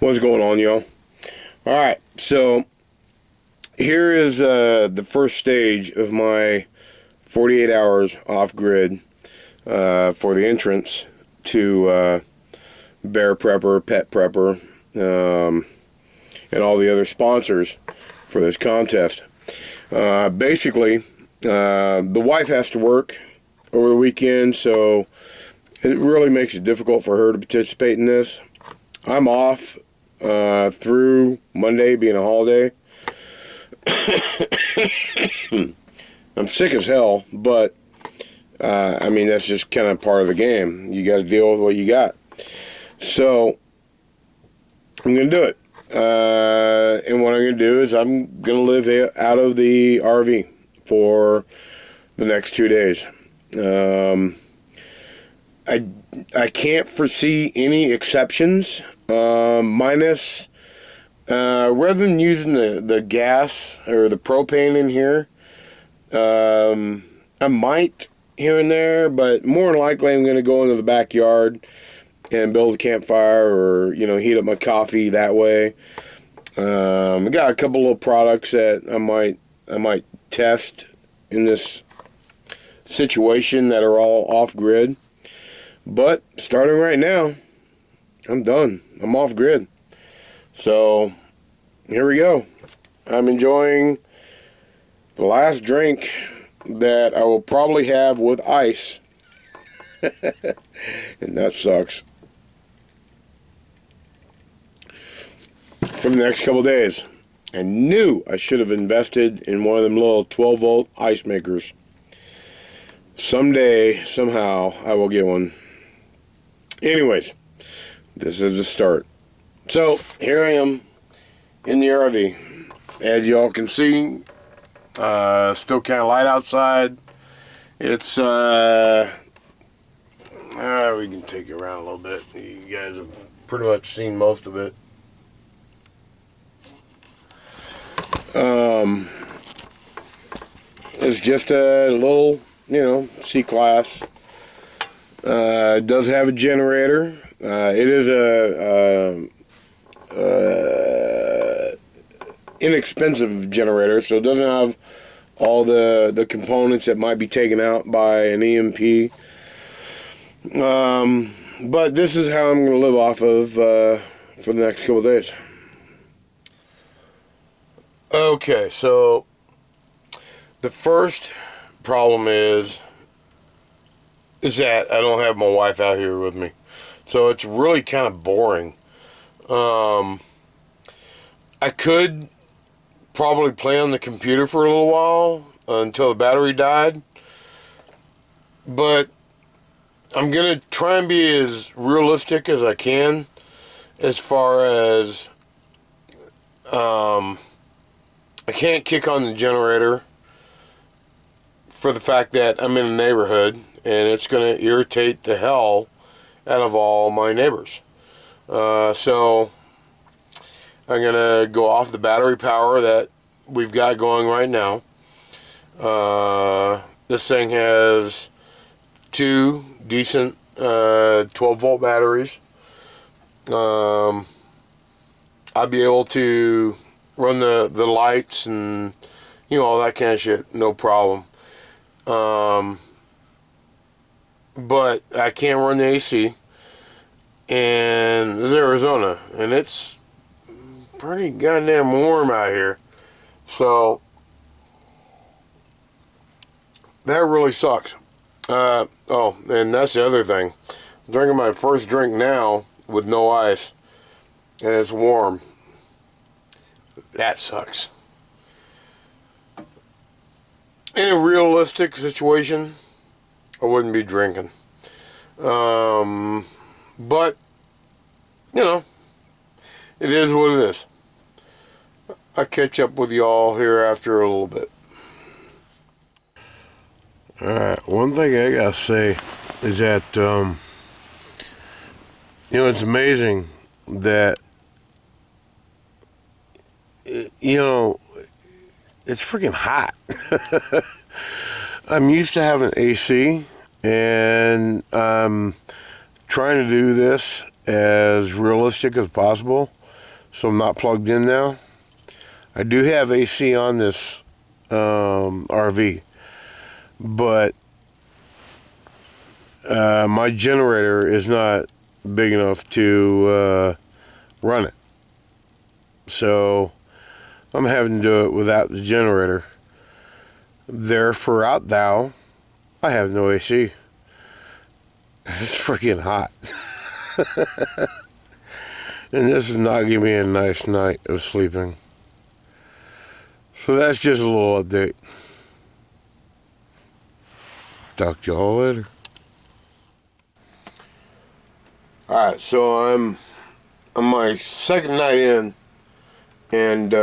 What's going on, y'all? Alright, so here is the first stage of my 48 hours off-grid for the entrance to Bear Prepper, Pet Prepper, and all the other sponsors for this contest. Basically, the wife has to work over the weekend, so it really makes it difficult for her to participate in this. I'm off through Monday being a holiday. I'm sick as hell, but I mean, that's just kind of part of the game. You got to deal with what you got. So I'm going to do it. And what I'm going to do is I'm going to live out of the RV for the next 2 days. I can't foresee any exceptions, minus rather than using the gas or the propane in here. I might here and there, but more than likely I'm going to go into the backyard and build a campfire, or heat up my coffee that way. I got a couple little products that I might test in this situation that are all off grid. But starting right now, I'm done. I'm off grid. So here we go. I'm enjoying the last drink that I will probably have with ice. And that sucks. For the next couple days. I knew I should have invested in one of them little 12-volt ice makers. Someday, somehow, I will get one. Anyways, this is the start. So, here I am in the RV. As y'all can see, still kind of light outside. It's, we can take it around a little bit. You guys have pretty much seen most of it. It's just a little, C-Class. It does have a generator. It is a inexpensive generator, so it doesn't have all the components that might be taken out by an EMP. But this is how I'm going to live off of for the next couple of days. Okay, so the first problem is that I don't have my wife out here with me. So it's really kind of boring. I could probably play on the computer for a little while until the battery died. But I'm going to try and be as realistic as I can as far as I can't kick on the generator for the fact that I'm in a neighborhood and it's going to irritate the hell out of all my neighbors. So I'm going to go off the battery power that we've got going right now. This thing has two decent 12-volt batteries. I'll be able to run the lights and all that kind of shit, no problem. But I can't run the AC, and this is Arizona, and it's pretty goddamn warm out here, so that really sucks. Oh, and that's the other thing. I'm drinking my first drink now with no ice, and it's warm. That sucks. In a realistic situation, I wouldn't be drinking. But, it is what it is. I'll catch up with y'all here after a little bit. Alright, one thing I gotta say is that, it's amazing that, it's freaking hot. I'm used to having AC, and I'm trying to do this as realistic as possible. so I'm not plugged in now. I do have AC on this RV, but my generator is not big enough to run it. So I'm having to do it without the generator. Therefore, out thou, I have no AC. It's freaking hot. And this is not giving me a nice night of sleeping. So that's just a little update. Talk to y'all later. Alright, so I'm on my second night in, and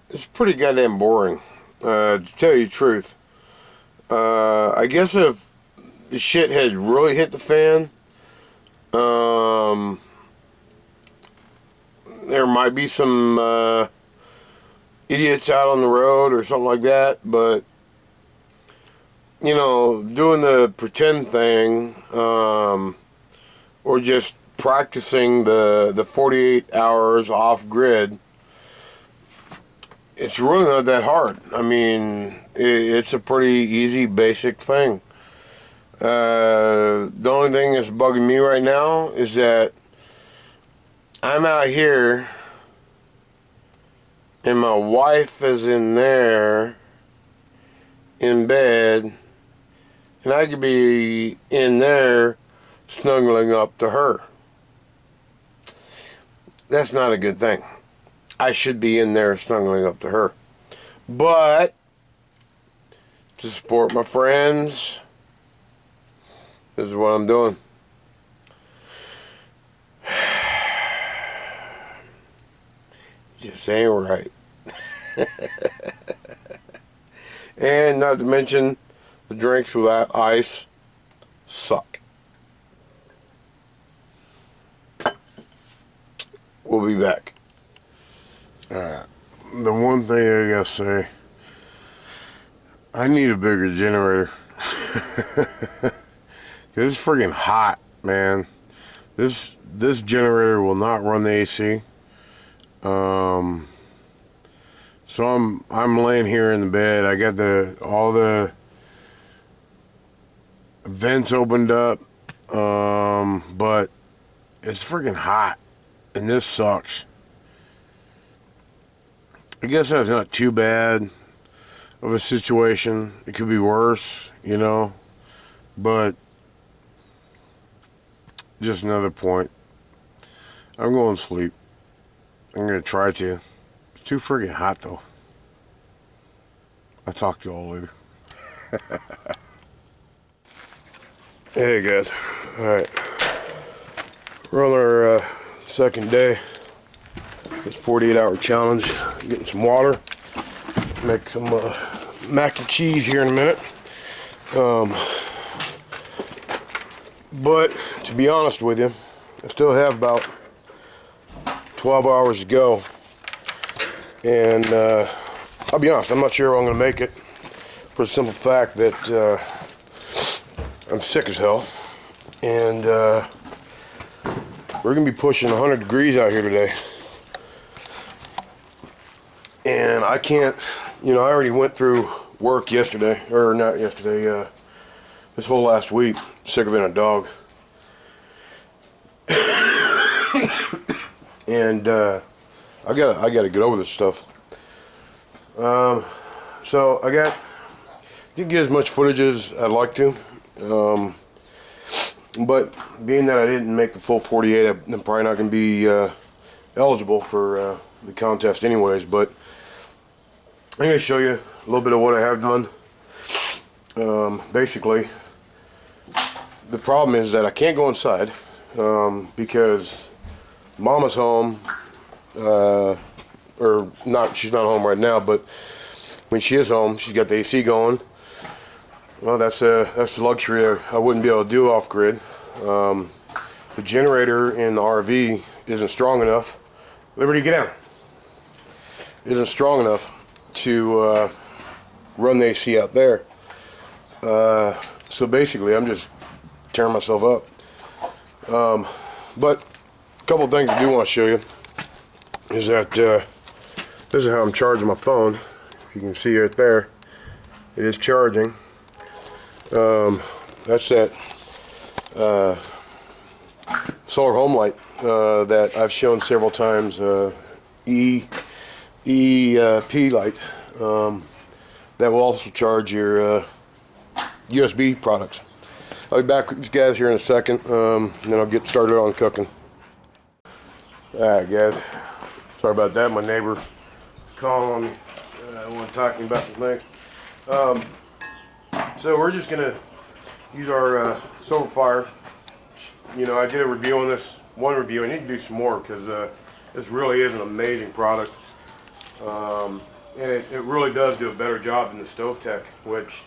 it's pretty goddamn boring, to tell you the truth. I guess if the shit had really hit the fan, there might be some idiots out on the road or something like that, but you know, doing the pretend thing, or just practicing the 48 hours off grid, it's really not that hard. I mean, it's a pretty easy, basic thing. The only thing that's bugging me right now is that I'm out here and my wife is in there in bed, and I could be in there snuggling up to her. That's not a good thing. I should be in there snuggling up to her. But to support my friends, this is what I'm doing. Just ain't right. And not to mention, the drinks without ice suck. We'll be back. Alright. The one thing I gotta say, I need a bigger generator. It's freaking hot, man. This generator will not run the AC. So I'm laying here in the bed. I got all the vents opened up, but it's freaking hot, and this sucks. I guess that's not too bad of a situation. It could be worse, you know, but just another point. I'm going to sleep. I'm going to try to. It's too friggin' hot, though. I'll talk to you all later. Hey, guys. Alright. We're on our second day. This 48-hour challenge. Getting some water. Make some mac and cheese here in a minute. But, to be honest with you, I still have about 12 hours to go. And I'll be honest, I'm not sure I'm going to make it, for the simple fact that I'm sick as hell. And we're going to be pushing 100 degrees out here today. And I can't, you know, I already went through work yesterday, or not yesterday, this whole last week, sicker than a dog. And I gotta get over this stuff. So I didn't get as much footage as I'd like to. But being that I didn't make the full 48, I'm probably not going to be eligible for the contest anyways. But I'm going to show you a little bit of what I have done. Basically, the problem is that I can't go inside because Mama's home, or not, she's not home right now, but when she is home, she's got the AC going. Well, that's the luxury I wouldn't be able to do off grid. The generator in the RV isn't strong enough. Liberty, get down. Isn't strong enough to run the AC out there. So basically, I'm just tearing myself up. But couple of things I do want to show you is that this is how I'm charging my phone. If you can see right there, it is charging. That's that solar home light that I've shown several times, EP light, that will also charge your USB products. I'll be back with you guys here in a second, and then I'll get started on cooking. Alright guys, sorry about that, my neighbor calling on me. I want to talk to me about some things. So we're just going to use our solar fire. You know, I did a review on this, one review. I need to do some more because this really is an amazing product. And it really does do a better job than the StoveTech, which,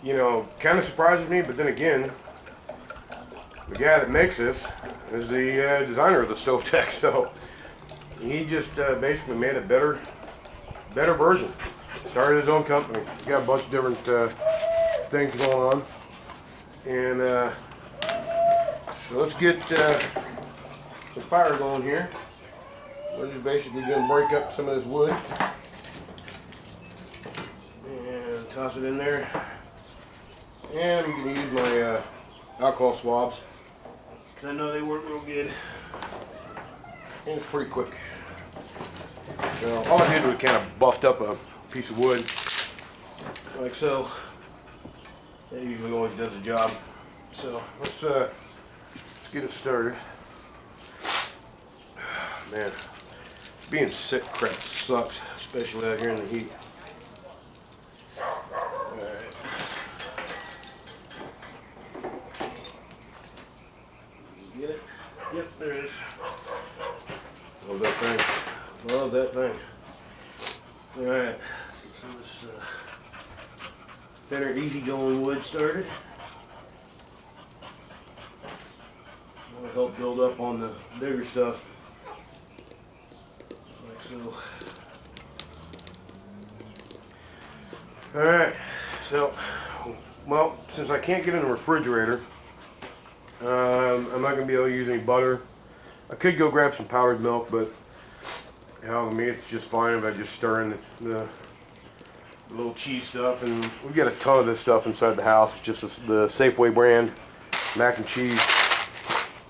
you know, kind of surprises me, but then again, the guy that makes this is the designer of the StoveTech, so he just basically made a better version. Started his own company. He's got a bunch of different things going on, and so let's get some fire going here. We're just basically going to break up some of this wood and toss it in there, and I'm going to use my alcohol swabs because I know they work real good, and it's pretty quick. So all I did was kind of buffed up a piece of wood like so. That usually always does the job. So let's get it started. Man, being sick crap sucks, especially out here in the heat. Alright. Get it? Yep, there it is. Love that thing. Love that thing. Alright, get some of this thinner, easygoing wood started. That'll help build up on the bigger stuff. Like so. Alright, so, well, since I can't get in the refrigerator, I'm not going to be able to use any butter. I could go grab some powdered milk, but to me it's just fine if I just stir in the little cheese stuff. And we've got a ton of this stuff inside the house. It's just the Safeway brand mac and cheese.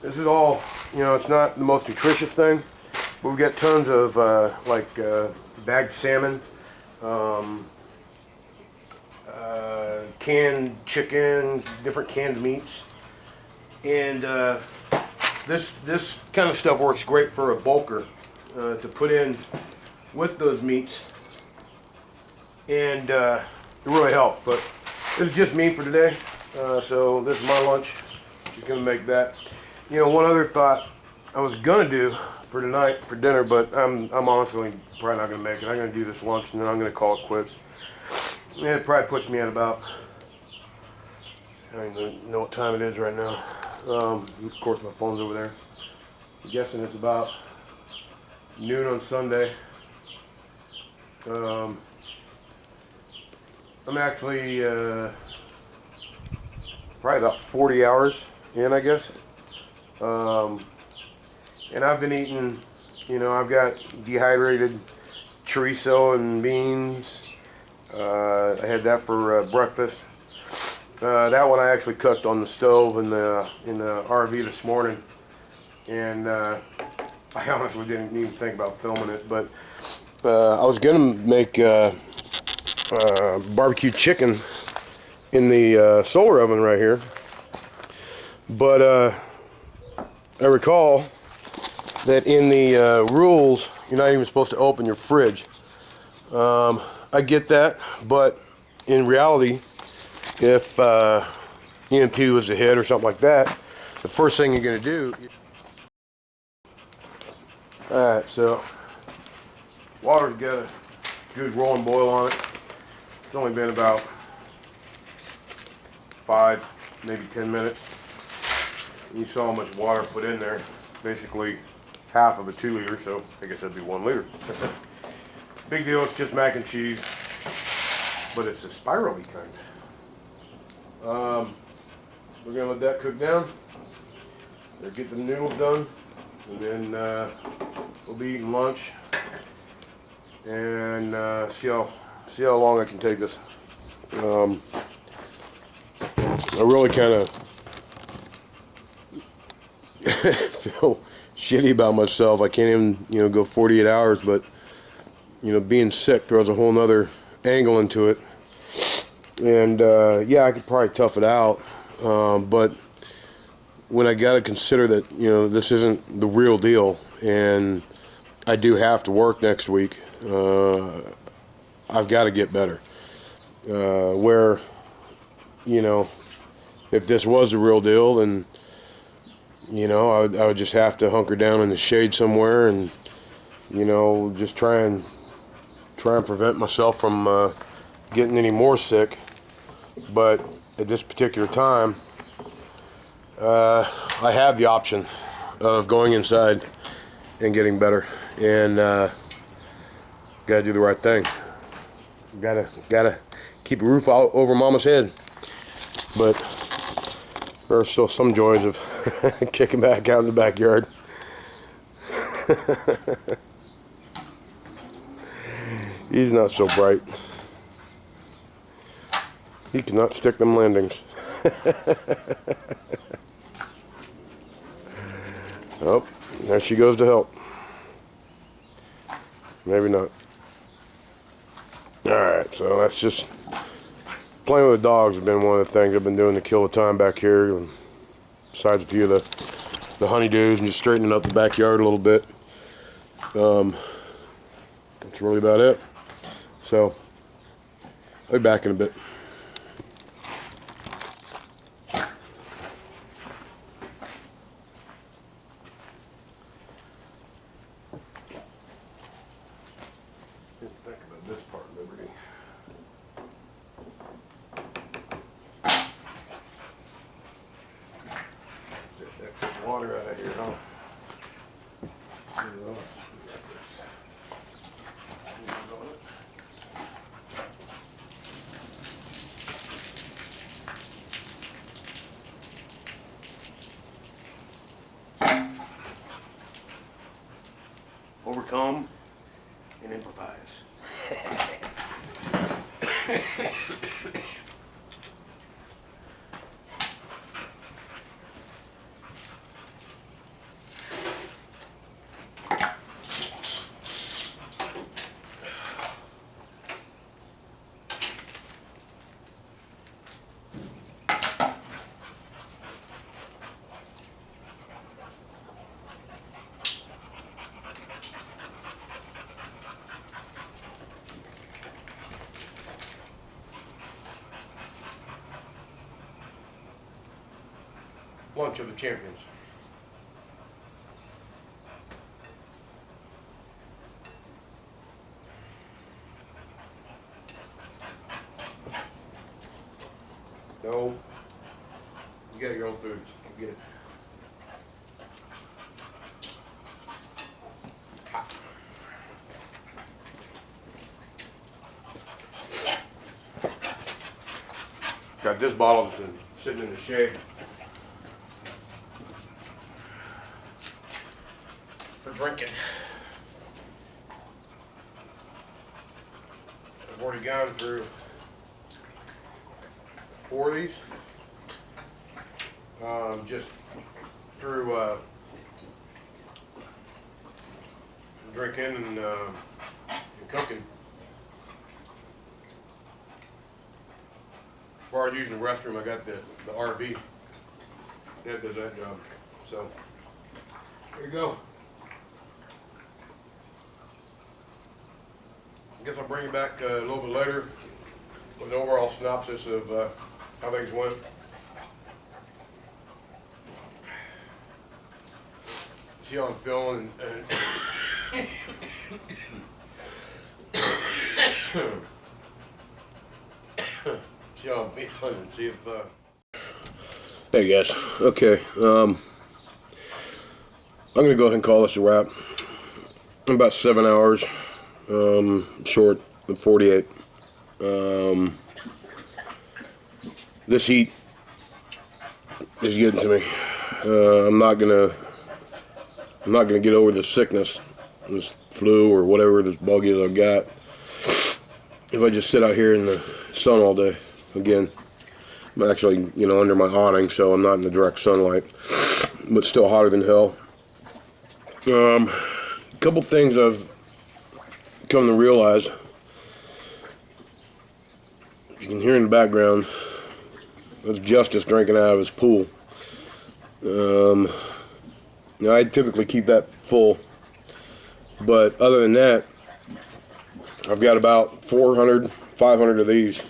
This is all, you know, it's not the most nutritious thing, but we've got tons of bagged salmon, canned chicken, different canned meats, and this kind of stuff works great for a bulker to put in with those meats, and it really helps. But this is just me for today, so this is my lunch. Just gonna make that. You know, one other thought I was gonna do for tonight for dinner, but I'm honestly probably not gonna make it. I'm gonna do this lunch and then I'm gonna call it quits. And it probably puts me at about, I don't even know what time it is right now. Of course my phone's over there. I'm guessing it's about noon on Sunday. I'm actually probably about 40 hours in, I guess. And I've been eating, you know, I've got dehydrated chorizo and beans. I had that for breakfast. That one I actually cooked on the stove in the RV this morning, and I honestly didn't even think about filming it. But I was gonna make barbecue chicken in the solar oven right here, but I recall that in the rules you're not even supposed to open your fridge. I get that, but in reality, if EMP was to hit or something like that, the first thing you're going to do. Alright, so water's got a good rolling boil on it. It's only been about 5, maybe 10 minutes. You saw how much water I put in there. Basically half of a 2 liter, so I guess that'd be 1 liter. Big deal, it's just mac and cheese, but it's a spirally kind. We're gonna let that cook down. Get the noodles done. and then we'll be eating lunch and see how long I can take this. I really kind of feel shitty about myself. I can't even, go 48 hours, but, being sick throws a whole nother angle into it. And, yeah, I could probably tough it out, but when I got to consider that, this isn't the real deal, and I do have to work next week, I've got to get better. Where, if this was the real deal, then, I would just have to hunker down in the shade somewhere and, just try and prevent myself from getting any more sick. But at this particular time, I have the option of going inside and getting better, and gotta do the right thing. Gotta keep a roof over Mama's head. But there are still some joys of kicking back out in the backyard. He's not so bright. He cannot stick them landings. Oh, there she goes to help. Maybe not. Alright, so that's just... Playing with the dogs has been one of the things I've been doing to kill the time back here. Besides a few of the honeydews and just straightening up the backyard a little bit. That's really about it. So, I'll be back in a bit. Didn't think about this part, Liberty. Get excess water out of here, huh? Overcome and improvise. Lunch of the champions. No, you got your own food. You get it. Got this bottle that's been sitting in the shade for drinking. I've already gone through 4 of these. Just through drinking and cooking. As far as using the restroom, I got the RV. That does that job. So, there you go. I guess I'll bring you back a little bit later with an overall synopsis of how things went. See how I'm feeling and see how I'm feeling and see if Hey guys, okay, I'm gonna go ahead and call this a wrap. I'm about 7 hours short of 48. This heat is getting to me. I'm not gonna I'm not going to get over this sickness, this flu or whatever this bug is I've got, if I just sit out here in the sun all day. Again, I'm actually, under my awning, so I'm not in the direct sunlight, but still hotter than hell. A couple things I've come to realize. You can hear in the background, that's Justice drinking out of his pool. I typically keep that full, but other than that, I've got about 400, 500 of these,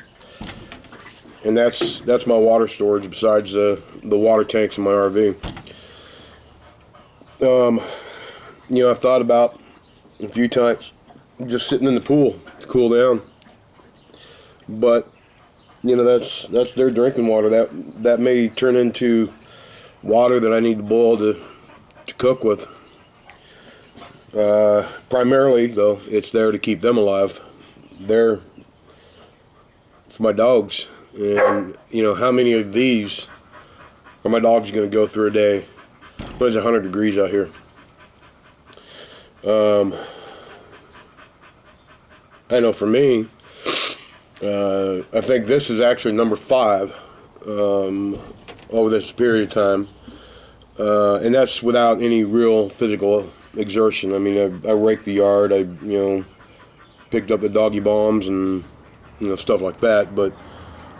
and that's my water storage besides the water tanks in my RV. I've thought about a few times just sitting in the pool to cool down, but that's their drinking water. That may turn into water that I need to boil to cook with. Primarily, though, it's there to keep them alive. It's my dogs, and how many of these are my dogs going to go through a day when it's 100 degrees out here? I know for me, I think this is actually number 5 over this period of time, and that's without any real physical exertion. I mean, I raked the yard, I picked up the doggy bombs and stuff like that, but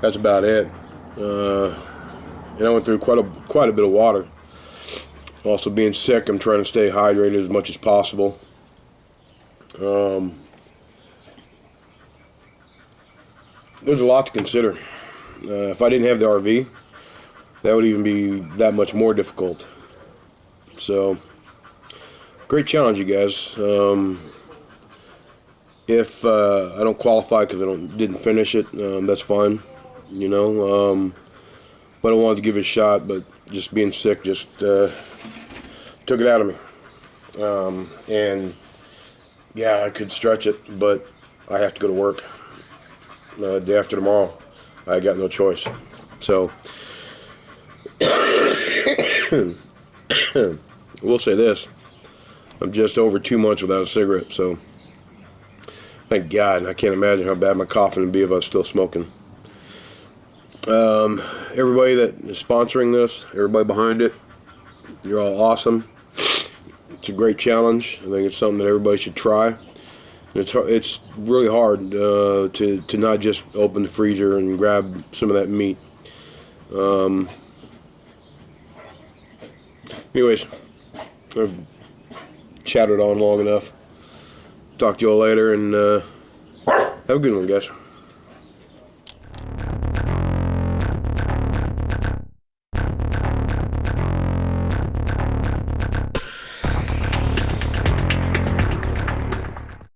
that's about it. And I went through quite a bit of water. Also, being sick, I'm trying to stay hydrated as much as possible. There's a lot to consider. If I didn't have the RV, that would even be that much more difficult. So, great challenge, you guys. If I don't qualify because I didn't finish it, that's fine. But I wanted to give it a shot, but just being sick just took it out of me. And yeah, I could stretch it, but I have to go to work day after tomorrow. I got no choice. So we'll say this: I'm just over 2 months without a cigarette. So thank God. I can't imagine how bad my coughing would be if I was still smoking. Everybody that is sponsoring this, everybody behind it, you're all awesome. It's a great challenge. I think it's something that everybody should try. It's really hard to not just open the freezer and grab some of that meat. Anyways, I've chattered on long enough. Talk to you all later, and have a good one, guys.